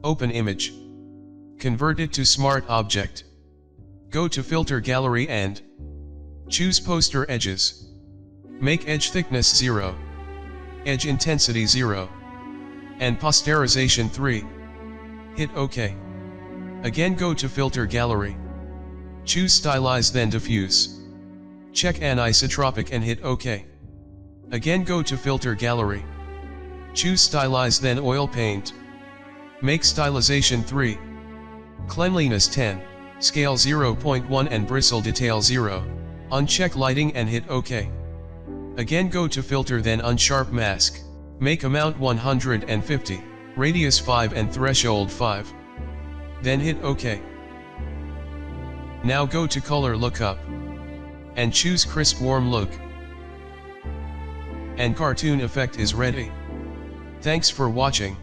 Open image. Convert it to smart object. Go to filter gallery and choose poster edges. Make edge thickness 0. Edge intensity 0. And posterization 3. Hit OK. Again go to filter gallery. Choose stylize then diffuse. Check anisotropic and hit OK. Again go to filter gallery. Choose stylize then oil paint. Make stylization 3. Cleanliness 10, scale 0.1 and bristle detail 0. Uncheck lighting and hit OK. Again go to filter then unsharp mask. Make amount 150, radius 5 and threshold 5. Then hit OK. Now go to color lookup. And choose crisp warm look. And cartoon effect is ready. Thanks for watching.